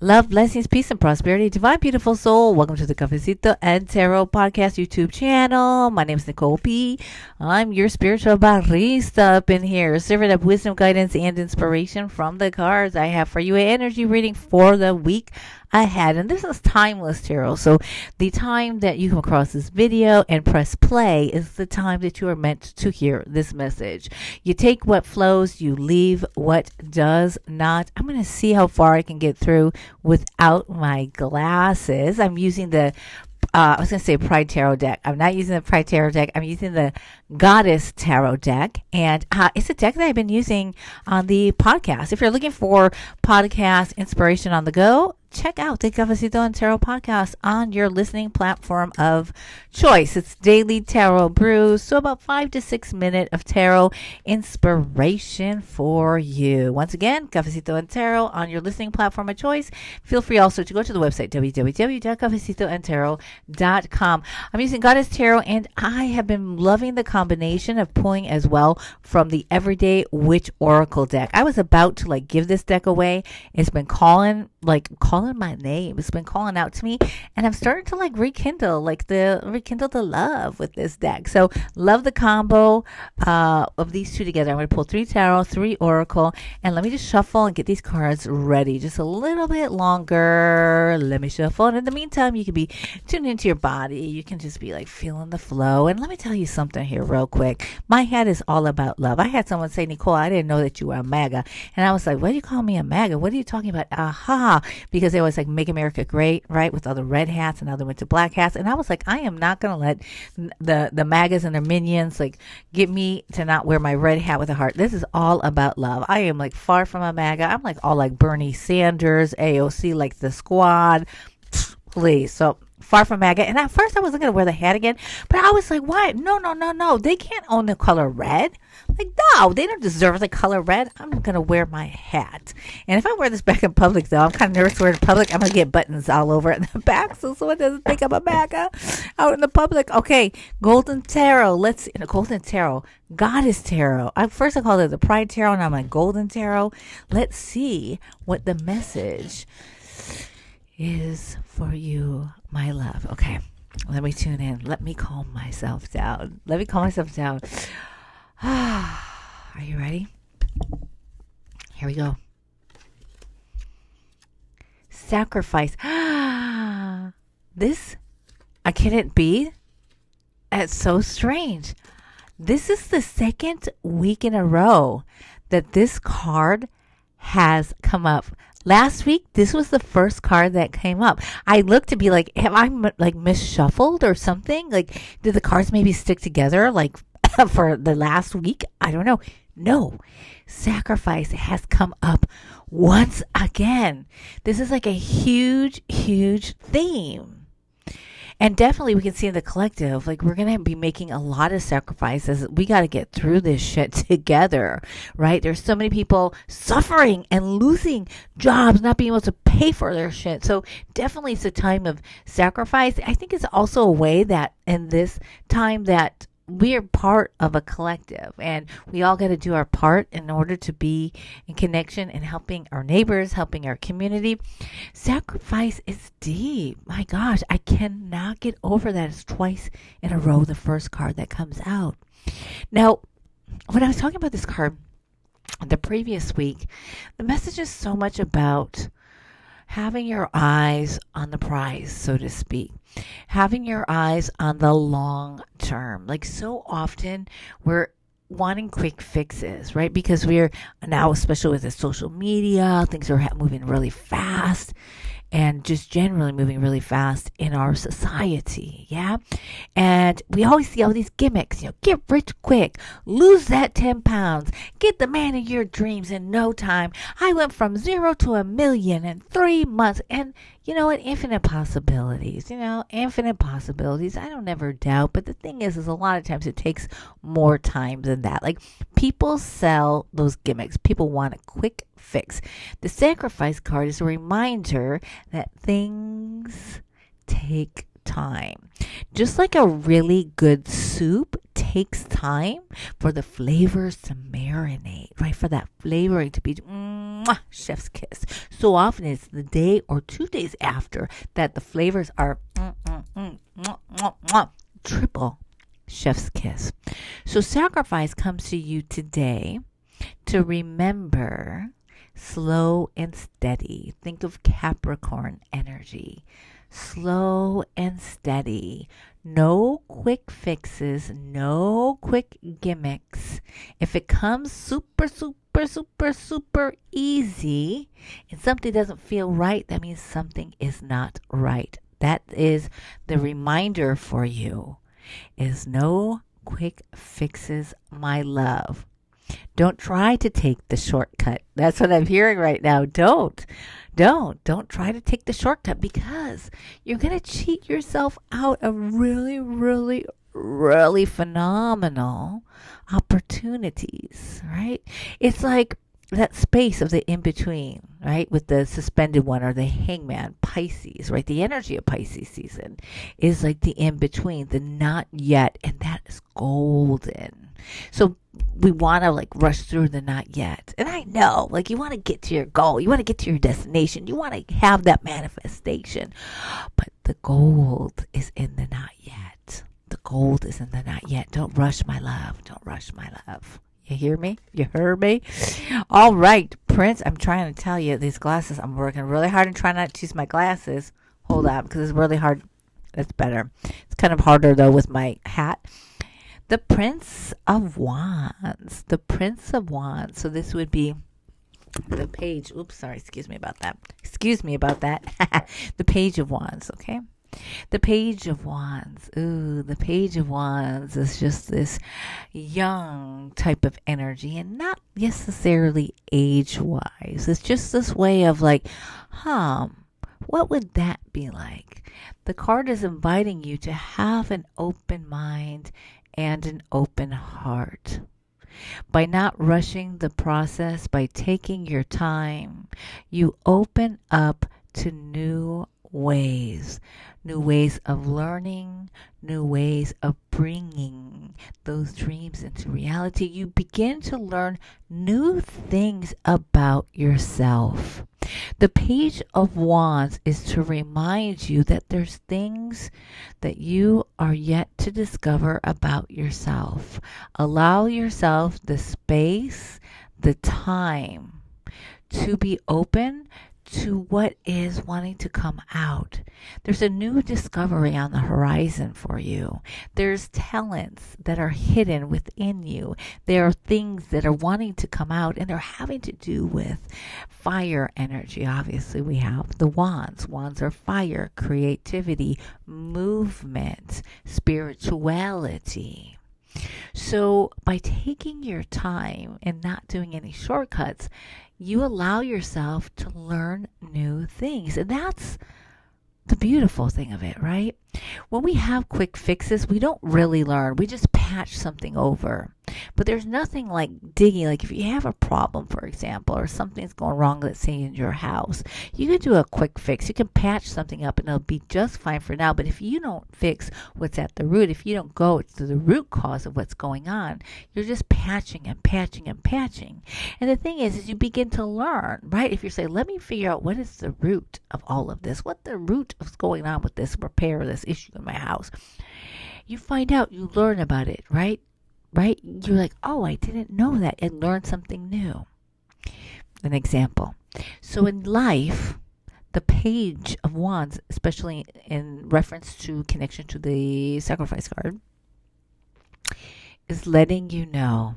Love, blessings, peace, and prosperity. Divine, beautiful soul. Welcome to the Cafecito and Tarot Podcast YouTube channel. My name is Nicole P. I'm your spiritual barista up in here, serving up wisdom, guidance, and inspiration from the cards. I have for you an energy reading for the week ahead. And this is timeless tarot. So the time that you come across this video and press play is the time that you are meant to hear this message. You take what flows, you leave what does not. I'm going to see how far I can get through without my glasses. I'm using the I was going to say Pride Tarot deck. I'm not using the Pride Tarot deck. I'm using the Goddess Tarot deck. And it's a deck that I've been using on the podcast. If you're looking for podcast inspiration on the go, check out the Cafecito and Tarot podcast on your listening platform of choice. It's daily tarot brews, so about 5 to 6 minutes of tarot inspiration for you. Once again, Cafecito and Tarot on your listening platform of choice. Feel free also to go to the website www.cafecitoandtarot.com. I'm using Goddess Tarot, and I have been loving the combination of pulling as well from the Everyday Witch Oracle deck. I was about to give this deck away. It's been calling my name. It's been calling out to me, and I'm starting to rekindle the love with this deck. So love the combo of these two together. I'm going to pull 3 tarot, 3 oracle, and let me just shuffle and get these cards ready just a little bit longer. Let me shuffle, and in the meantime, you can be tuned into your body. You can just be feeling the flow. And let me tell you something here real quick. My head is all about love. I had someone say, Nicole, I didn't know that you were a MAGA, and I was like, what do you call me a MAGA? What are you talking about? Aha, because they always Make America Great, right? With all the red hats, and now they went to black hats. And I was like, I am not going to let the MAGAs and their minions get me to not wear my red hat with a heart. This is all about love. I am far from a MAGA. I'm all Bernie Sanders, AOC, the squad. Please. So far from MAGA. And at first I wasn't going to wear the hat again, but I was like, what? No. They can't own the color red. No, they don't deserve the color red. I'm going to wear my hat. And if I wear this back in public, though, I'm kind of nervous to wear it in public. I'm going to get buttons all over in the back so someone doesn't think I'm a MAGA out in the public. Okay, Golden Tarot. Let's see. Golden Tarot. Goddess Tarot. First I called it the Pride Tarot, and I'm Golden Tarot. Let's see what the message is for you, my love. Okay, let me tune in. Let me calm myself down. Are you ready? Here we go. Sacrifice. This, I couldn't be. It's so strange. This is the second week in a row that this card has come up. Last week, this was the first card that came up. I looked to be have I misshuffled or something? Did the cards maybe stick together for the last week? I don't know. No, sacrifice has come up once again. This is a huge, huge theme. And definitely we can see in the collective, we're going to be making a lot of sacrifices. We got to get through this shit together, right? There's so many people suffering and losing jobs, not being able to pay for their shit. So definitely it's a time of sacrifice. I think it's also a way that in this time that we are part of a collective, and we all got to do our part in order to be in connection and helping our neighbors, helping our community. Sacrifice is deep. My gosh, I cannot get over that. It's twice in a row the first card that comes out. Now, when I was talking about this card the previous week, the message is so much about having your eyes on the prize, so to speak. Having your eyes on the long term. So often we're wanting quick fixes, right? Because we're now, especially with the social media, things are moving really fast, and just generally moving really fast in our society. Yeah. And we always see all these gimmicks, get rich quick, lose that 10 pounds, get the man of your dreams in no time. I went from 0 to 1 million in 3 months. And infinite possibilities, infinite possibilities. I don't ever doubt. But the thing is a lot of times it takes more time than that. People sell those gimmicks. People want a quick fix. The sacrifice card is a reminder that things take time. Just like a really good soup takes time for the flavors to marinate, right? For that flavoring to be mwah, chef's kiss. So often it's the day or 2 days after that the flavors are mwah, mwah, mwah, triple chef's kiss. So sacrifice comes to you today to remember slow and steady. Think of Capricorn energy. Slow and steady. No quick fixes, no quick gimmicks. If it comes super easy and something doesn't feel right, that means something is not right. That is the reminder for you, is no quick fixes, my love. Don't try to take the shortcut. That's what I'm hearing right now. Don't try to take the shortcut, because you're going to cheat yourself out of really phenomenal opportunities, right? It's like that space of the in between, right? With the suspended one or the hangman, Pisces, right? The energy of Pisces season is like the in between, the not yet, and that is golden. So we want to like rush through the not yet. And I know, like, you want to get to your goal, you want to get to your destination, you want to have that manifestation. But the gold is in the not yet. The gold is in the not yet. Don't rush, my love. Don't rush, my love. You hear me? You heard me? All right, Prince, I'm trying to tell you, these glasses, I'm working really hard and trying not to use my glasses. Hold on, because it's really hard. That's better. It's kind of harder, though, with my hat. The Prince of Wands. The Prince of Wands. So this would be the page. Oops, sorry. Excuse me about that. The Page of Wands, okay? The Page of Wands. Ooh, the Page of Wands is just this young type of energy, and not necessarily age-wise. It's just this way of like, what would that be like? The card is inviting you to have an open mind and an open heart. By not rushing the process, by taking your time, you open up to new ways of learning, new ways of bringing those dreams into reality. You begin to learn new things about yourself. The Page of Wands is to remind you that there's things that you are yet to discover about yourself. Allow yourself the space, the time to be open to what is wanting to come out. There's a new discovery on the horizon for you. There's talents that are hidden within you. There are things that are wanting to come out, and they're having to do with fire energy. Obviously, we have the wands. Wands are fire, creativity, movement, spirituality. So by taking your time and not doing any shortcuts, you allow yourself to learn new things. And that's the beautiful thing of it, right? When we have quick fixes, we don't really learn. We just patch something over. But there's nothing like digging. Like if you have a problem, for example, or something's going wrong, let's say in your house, you can do a quick fix. You can patch something up and it'll be just fine for now. But if you don't fix what's at the root, if you don't go to the root cause of what's going on, you're just patching and patching and patching. And the thing is you begin to learn, right? If you say, let me figure out what is the root of all of this, what the root of what's going on with this repair, this issue in my house, you find out, you learn about it, right? You're like, oh, I didn't know that, and learn something new. An example. So in life, the Page of Wands, especially in reference to connection to the sacrifice card, is letting you know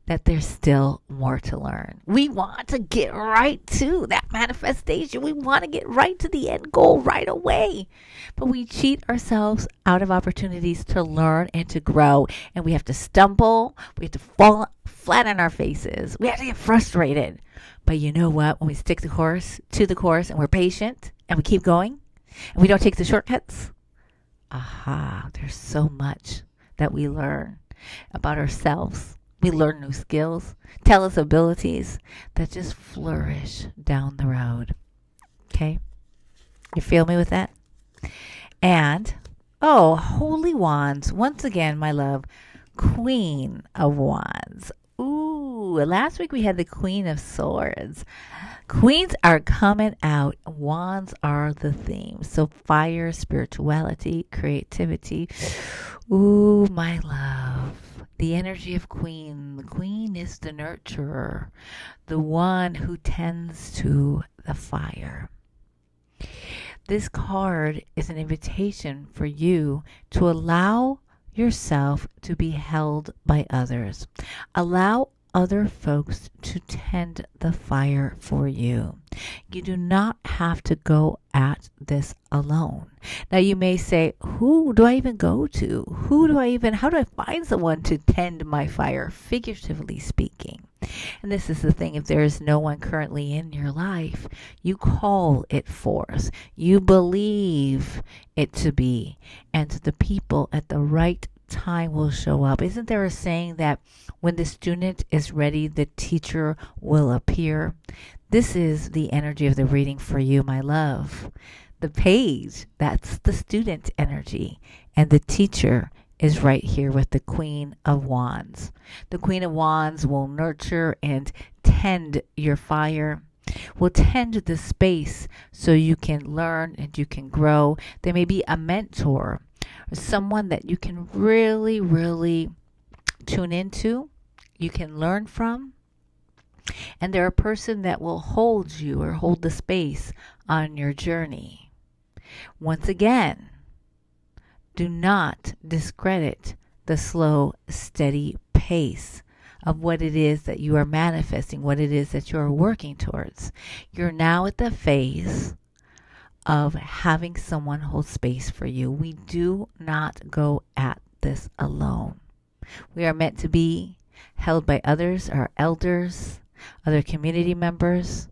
that there's still more to learn. We want to get right to that manifestation. We want to get right to the end goal right away. But we cheat ourselves out of opportunities to learn and to grow. And we have to stumble. We have to fall flat on our faces. We have to get frustrated. But you know what? When we stick to the course and we're patient and we keep going and we don't take the shortcuts, there's so much that we learn about ourselves. We learn new skills, tell us abilities that just flourish down the road. Okay? You feel me with that? And, Holy Wands. Once again, my love, Queen of Wands. Ooh, last week we had the Queen of Swords. Queens are coming out. Wands are the theme. So fire, spirituality, creativity. Ooh, my love. The energy of Queen. The Queen is the nurturer, the one who tends to the fire. This card is an invitation for you to allow yourself to be held by others. Allow other folks to tend the fire for you. You do not have to go at this alone. Now you may say, who do I even go to? How do I find someone to tend my fire, figuratively speaking? And this is the thing, if there is no one currently in your life, you call it forth. You believe it to be. And the people at the right time will show up. Isn't there a saying that when the student is ready, the teacher will appear? This is the energy of the reading for you, my love. The page, that's the student energy. And the teacher is right here with the Queen of Wands. The Queen of Wands will nurture and tend your fire, will tend the space so you can learn and you can grow. There may be a mentor, or someone that you can really, really tune into, you can learn from. And they're a person that will hold you or hold the space on your journey. Once again, do not discredit the slow, steady pace of what it is that you are manifesting, what it is that you are working towards. You're now at the phase of having someone hold space for you. We do not go at this alone. We are meant to be held by others, our elders, other community members.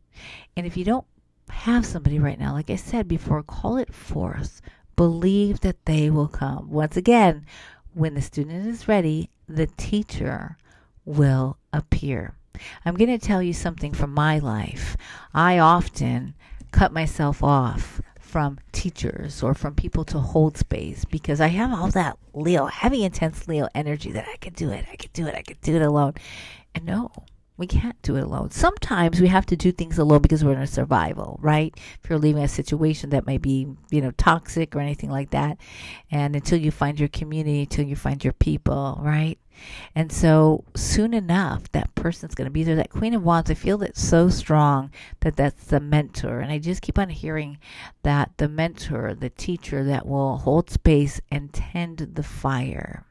And if you don't have somebody right now, like I said before, call it forth. Believe that they will come. Once again, when the student is ready, the teacher will appear. I'm going to tell you something from my life. I often cut myself off from teachers or from people to hold space because I have all that Leo, heavy, intense Leo energy that I could do it alone. And no, we can't do it alone. Sometimes we have to do things alone because we're in a survival, right? If you're leaving a situation that might be, toxic or anything like that. And until you find your community, until you find your people, right? And so soon enough, that person's going to be there. That Queen of Wands, I feel that so strong that that's the mentor. And I just keep on hearing that the mentor, the teacher that will hold space and tend the fire.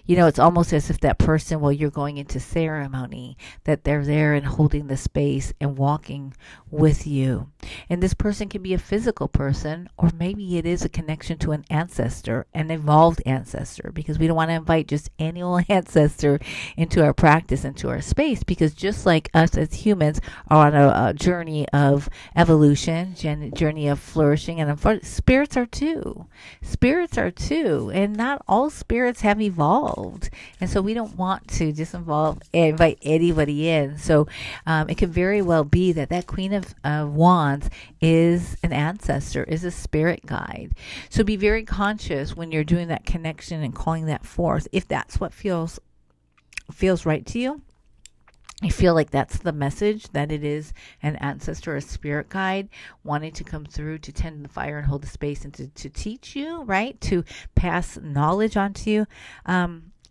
It's almost as if that person, while you're going into ceremony, that they're there and holding the space and walking with you. And this person can be a physical person, or maybe it is a connection to an ancestor, an evolved ancestor, because we don't want to invite just any old ancestor into our practice, into our space, because just like us as humans are on a journey of evolution, journey of flourishing, and spirits are too. Spirits are too. And not all spirits have evolved. And so we don't want to just invite anybody in. So it could very well be that Queen of Wands is an ancestor, is a spirit guide. So be very conscious when you're doing that connection and calling that forth. If that's what feels right to you, I feel like that's the message, that it is an ancestor, a spirit guide wanting to come through to tend the fire and hold the space and to teach you, right? To pass knowledge on to you.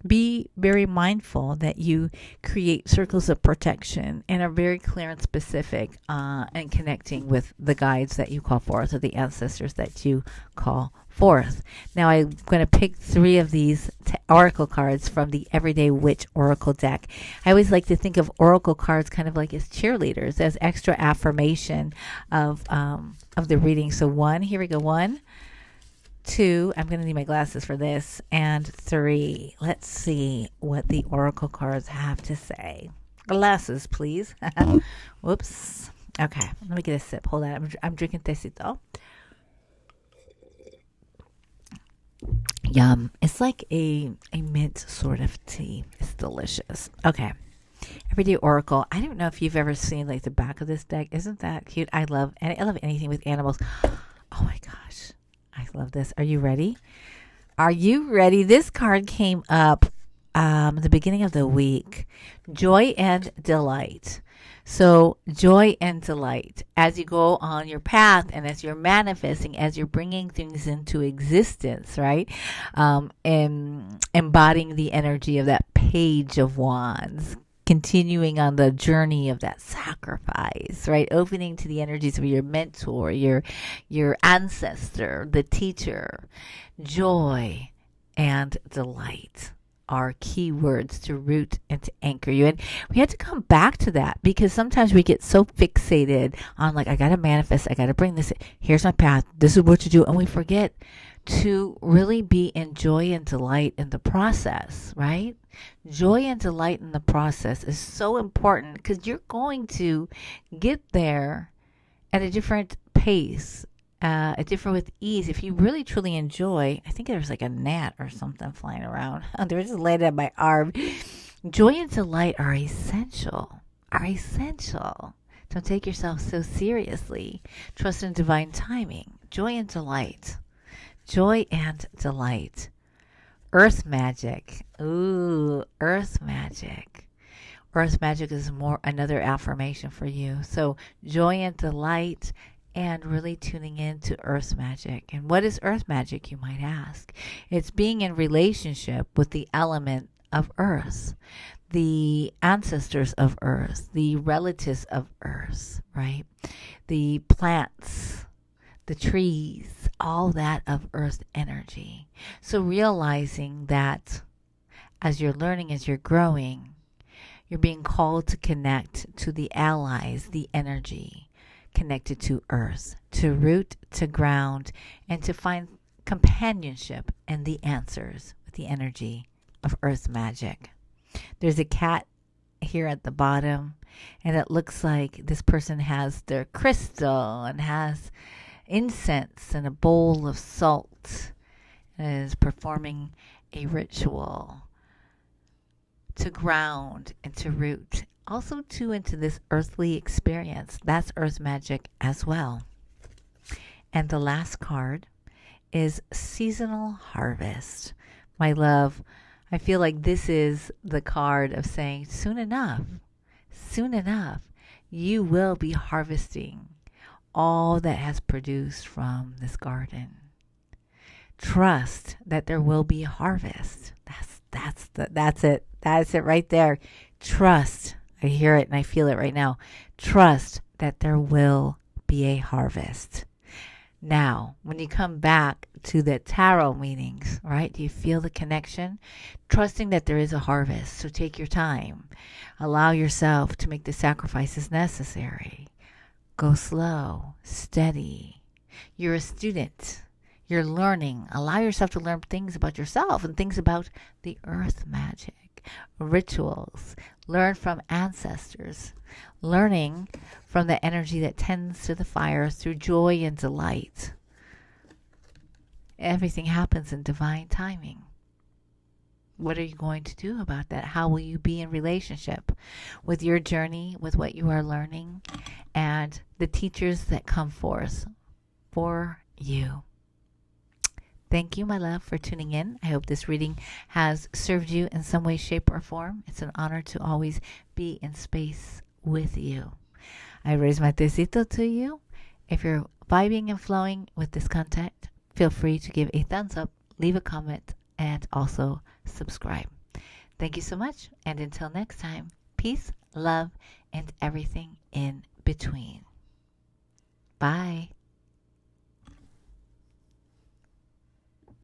Be very mindful that you create circles of protection and are very clear and specific and connecting with the guides that you call forth, or the ancestors that you call forth. Now I'm going to pick 3 of these oracle cards from the Everyday Witch Oracle deck. I always like to think of oracle cards kind of like as cheerleaders, as extra affirmation of the reading. So 1, here we go. 1, 2, I'm going to need my glasses for this, and 3. Let's see what the oracle cards have to say. Glasses, please. Whoops. Okay, let me get a sip. Hold on. I'm drinking tecito. Yum. It's like a mint sort of tea. It's delicious. Okay. Everyday Oracle. I don't know if you've ever seen like the back of this deck. Isn't that cute? I love anything with animals. Oh my gosh. I love this. Are you ready? Are you ready? This card came up the beginning of the week, joy and delight. So, joy and delight as you go on your path and as you're manifesting, as you're bringing things into existence, right? And embodying the energy of that page of wands, continuing on the journey of that sacrifice, right? Opening to the energies of your mentor, your ancestor, the teacher. Joy and delight are key words to root and to anchor you. And we had to come back to that because sometimes we get so fixated on like, I got to manifest, I got to bring this, here's my path, this is what to do. And we forget to really be in joy and delight in the process, right? Joy and delight in the process is so important because you're going to get there at a different pace, different with ease. If you really truly enjoy, I think there's like a gnat or something flying around. They were just landed on my arm. Joy and delight are essential. Are essential. Don't take yourself so seriously. Trust in divine timing. Joy and delight. Joy and delight. Earth magic. Ooh, earth magic. Earth magic is more another affirmation for you. So joy and delight, and really tuning into earth magic. And what is earth magic, you might ask? It's being in relationship with the element of earth, the ancestors of earth, the relatives of earth, right? The plants, the trees, all that of earth energy. So realizing that as you're learning, as you're growing, you're being called to connect to the allies, the energy connected to earth, to root, to ground, and to find companionship and the answers with the energy of earth magic. There's a cat here at the bottom, and it looks like this person has their crystal and has incense and a bowl of salt and is performing a ritual to ground and to root, also too into this earthly experience. That's earth magic as well. And the last card is seasonal harvest. My love, I feel like this is the card of saying soon enough, you will be harvesting all that has produced from this garden. Trust that there will be a harvest. That's it. That's it right there. Trust. I hear it and I feel it right now. Trust that there will be a harvest. Now, when you come back to the tarot meanings, right? Do you feel the connection? Trusting that there is a harvest. So take your time. Allow yourself to make the sacrifices necessary. Go slow, steady. You're a student. You're learning. Allow yourself to learn things about yourself and things about the earth magic, rituals. Learn from ancestors. Learning from the energy that tends to the fire through joy and delight. Everything happens in divine timing. What are you going to do about that? How will you be in relationship with your journey, with what you are learning, and the teachers that come forth for you? Thank you, my love, for tuning in. I hope this reading has served you in some way, shape, or form. It's an honor to always be in space with you. I raise my tecito to you. If you're vibing and flowing with this content, feel free to give a thumbs up, leave a comment, and also subscribe. Thank you so much. And until next time, peace, love, and everything in between. Bye.